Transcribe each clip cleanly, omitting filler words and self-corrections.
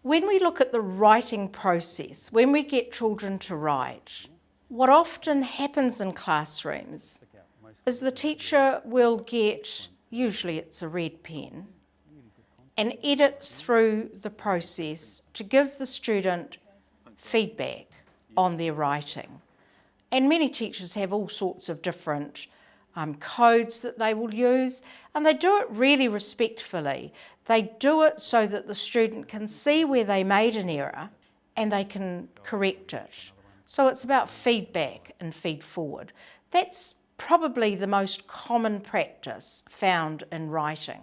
When we look at the writing process, when we get children to write, what often happens in classrooms is the teacher will get, usually it's a red pen, and edit through the process to give the student feedback on their writing. And many teachers have all sorts of different codes that they will use, and they do it really respectfully. They do it so that the student can see where they made an error and they can correct it. So it's about feedback and feed forward. That's probably the most common practice found in writing.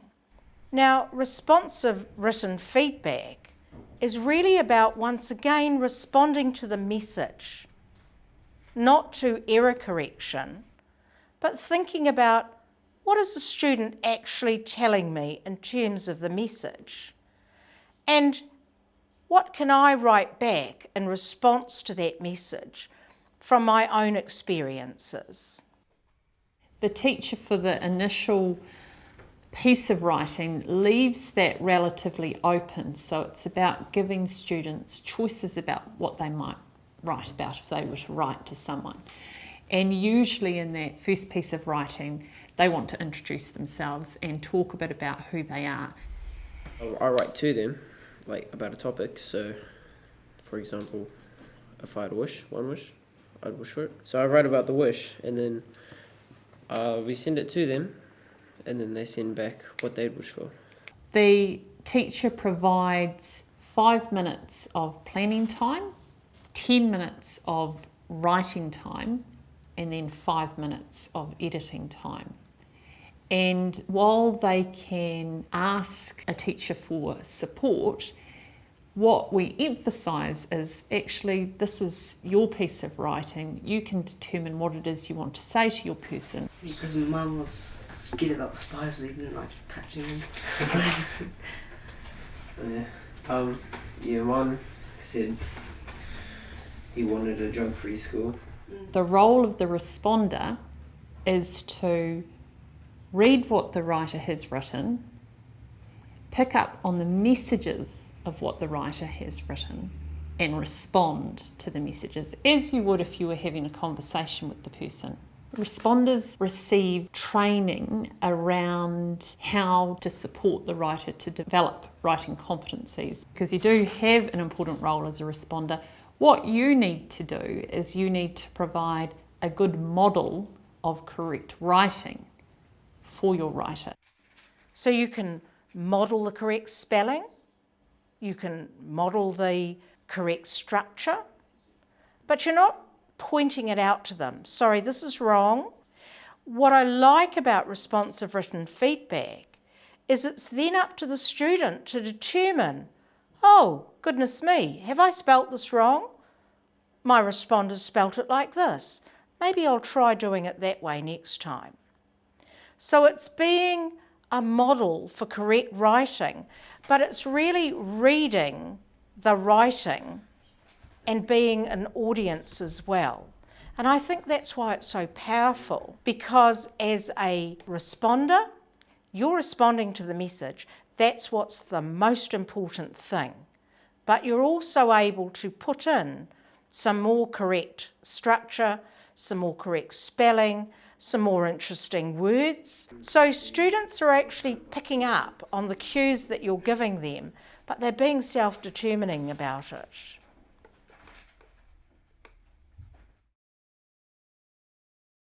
Now, responsive written feedback is really about, once again, responding to the message, not to error correction, but thinking about what is the student actually telling me in terms of the message, and what can I write back in response to that message from my own experiences. The teacher, for the initial piece of writing, leaves that relatively open, so it's about giving students choices about what they might write about if they were to write to someone. And usually in that first piece of writing, they want to introduce themselves and talk a bit about who they are. I write to them, like about a topic. So, for example, if I had a wish, one wish, I'd wish for it. So I write about the wish, and then we send it to them, and then they send back what they'd wish for. The teacher provides 5 minutes of planning time, 10 minutes of writing time, and then 5 minutes of editing time. And while they can ask a teacher for support, what we emphasise is actually this is your piece of writing. You can determine what it is you want to say to your person. Because my mum was scared about spiders, even like touching them. Year one said he wanted a drug-free school. The role of the responder is to read what the writer has written, pick up on the messages of what the writer has written, and respond to the messages as you would if you were having a conversation with the person. Responders receive training around how to support the writer to develop writing competencies, because you do have an important role as a responder. What you need to do is you need to provide a good model of correct writing for your writer. So you can model the correct spelling, you can model the correct structure, but you're not pointing it out to them. Sorry, this is wrong. What I like about responsive written feedback is it's then up to the student to determine, oh, goodness me, have I spelt this wrong? My responder spelt it like this. Maybe I'll try doing it that way next time. So it's being a model for correct writing, but it's really reading the writing and being an audience as well. And I think that's why it's so powerful, because as a responder, you're responding to the message. That's what's the most important thing. But you're also able to put in some more correct structure, some more correct spelling, some more interesting words. So students are actually picking up on the cues that you're giving them, but they're being self-determining about it.